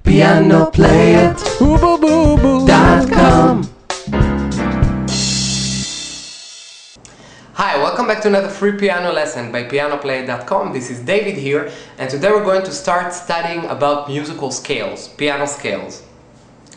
Piano-Play-It.com. Hi, welcome back to another free piano lesson by Piano-Play-It.com. This is David here, and today we're going to start studying about musical scales, piano scales.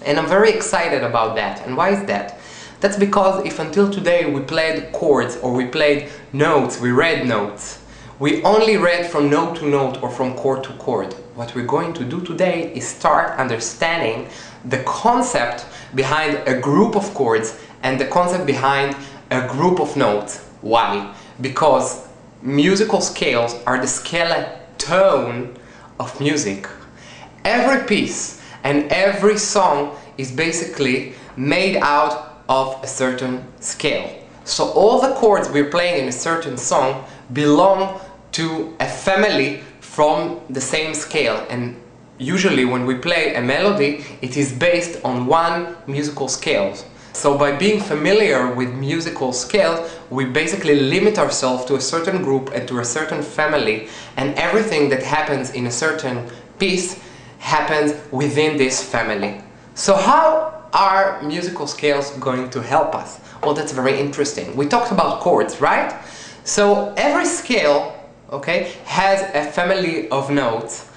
And I'm very excited about that. And why is that? That's because if until today we played chords or we played notes, we read notes, we only read from note to note or from chord to chord. What we're going to do today is start understanding the concept behind a group of chords and the concept behind a group of notes. Why? Because musical scales are the skeleton of music. Every piece and every song is basically made out of a certain scale. So all the chords we're playing in a certain song belong to a family from the same scale, and usually when we play a melody it is based on one musical scale. So by being familiar with musical scales, we basically limit ourselves to a certain group and to a certain family, and everything that happens in a certain piece happens within this family. So how are musical scales going to help us? Well, that's very interesting. We talked about chords, right? So every scale, okay, has a family of notes,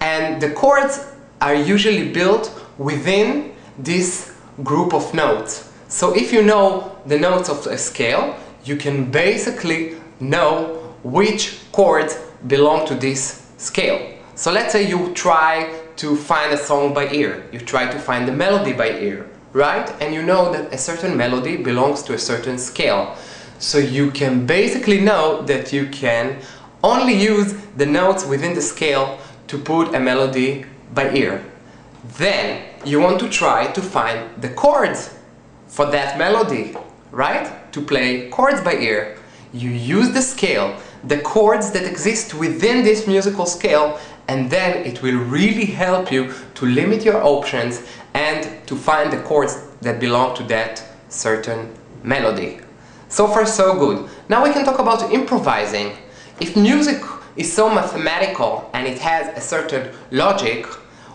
and the chords are usually built within this group of notes. So if you know the notes of a scale, you can basically know which chords belong to this scale. So let's say you try to find a song by ear, you try to find the melody by ear, right? And you know that a certain melody belongs to a certain scale. So you can basically know that you can only use the notes within the scale to put a melody by ear. Then you want to try to find the chords for that melody, right? To play chords by ear. You use the scale, the chords that exist within this musical scale, and then it will really help you to limit your options and to find the chords that belong to that certain melody. So far so good. Now we can talk about improvising. If music is so mathematical and it has a certain logic,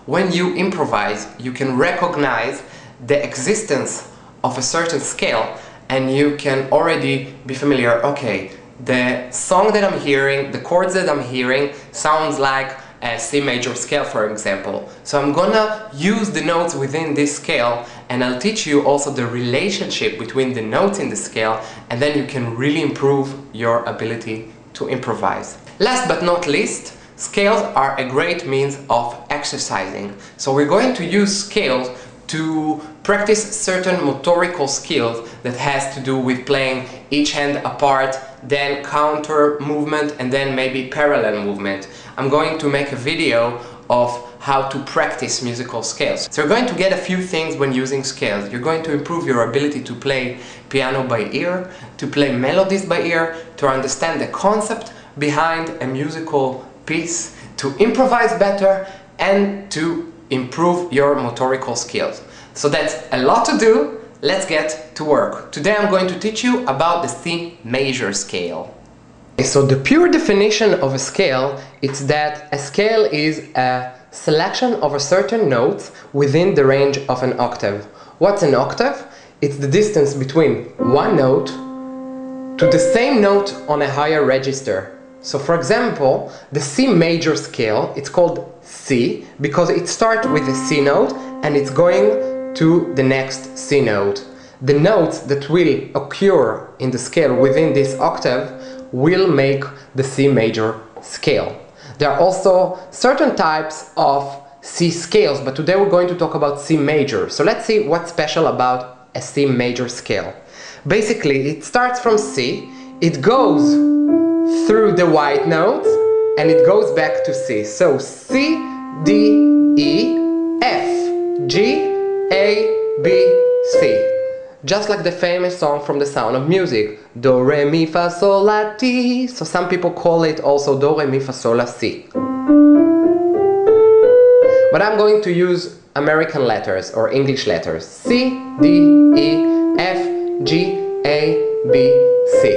when you improvise you can recognize the existence of a certain scale, and you can already be familiar, okay, the song that I'm hearing, the chords that I'm hearing sounds like a C major scale, for example. So I'm gonna use the notes within this scale, and I'll teach you also the relationship between the notes in the scale, and then you can really improve your ability to improvise. Last but not least, scales are a great means of exercising. So we're going to use scales to practice certain motorical skills that has to do with playing each hand apart, then counter movement, and then maybe parallel movement. I'm going to make a video of how to practice musical scales. So you're going to get a few things when using scales. You're going to improve your ability to play piano by ear, to play melodies by ear, to understand the concept behind a musical piece, to improvise better, and to improve your motorical skills. So that's a lot to do. Let's get to work. Today I'm going to teach you about the C major scale. So the pure definition of a scale is that a scale is a selection of a certain notes within the range of an octave. What's an octave? It's the distance between one note to the same note on a higher register. So for example, the C major scale, it's called C because it starts with a C note and it's going to the next C note. The notes that will occur in the scale within this octave will make the C major scale. There are also certain types of C scales, but today we're going to talk about C major. So let's see what's special about a C major scale. Basically, it starts from C, it goes through the white notes, and it goes back to C. So C, D, E, F, G, A, B, C. Just like the famous song from The Sound of Music, Do, Re, Mi, Fa, Sol, La, Ti. So some people call it also Do, Re, Mi, Fa, Sol, La, Si. But I'm going to use American letters or English letters. C, D, E, F, G, A, B, C.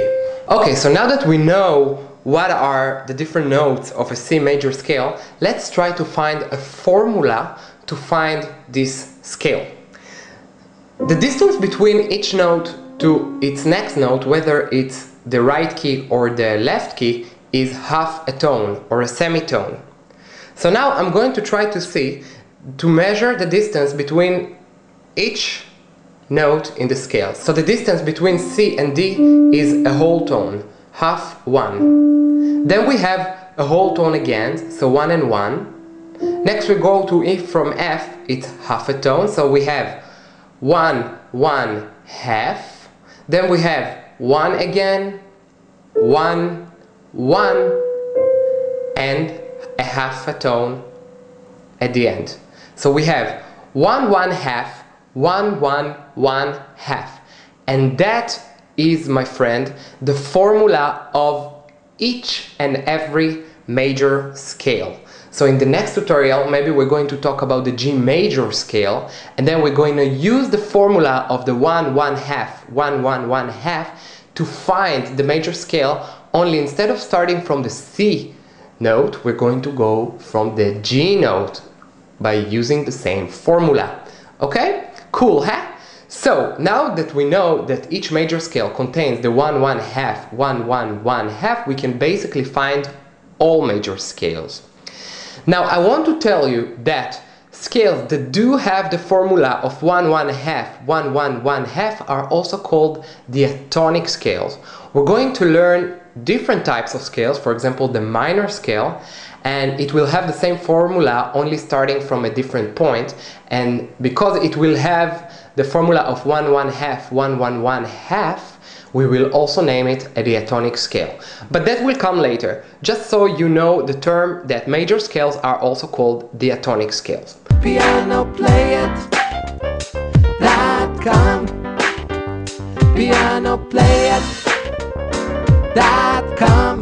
Okay, so now that we know what are the different notes of a C major scale, let's try to find a formula to find this scale. The distance between each note to its next note, whether it's the right key or the left key, is half a tone or a semitone. So now I'm going to try to measure the distance between each note in the scale. So the distance between C and D is a whole tone, half one. Then we have a whole tone again, so 1 and 1. Next we go to E from F, it's half a tone, so we have 1, 1, half. Then we have 1 again, 1, 1, and a half a tone at the end. So we have 1, 1, half, 1, 1, 1, half. And that is, my friend, the formula of each and every major scale. So in the next tutorial, maybe we're going to talk about the G major scale, and then we're going to use the formula of the 1, 1, half, 1, 1, 1, half to find the major scale, only instead of starting from the C note, we're going to go from the G note by using the same formula. Okay? Cool, huh? So now that we know that each major scale contains the 1, 1, half, 1, 1, 1, half, we can basically find all major scales. Now I want to tell you that scales that do have the formula of 1, 1, half, 1, 1, 1, half are also called diatonic scales. We're going to learn different types of scales, for example the minor scale, and it will have the same formula only starting from a different point, and because it will have the formula of 1, 1, half, 1, 1, 1, half, we will also name it a diatonic scale. But that will come later, just so you know the term that major scales are also called diatonic scales. Piano-Play-It.com Piano-Play-It.com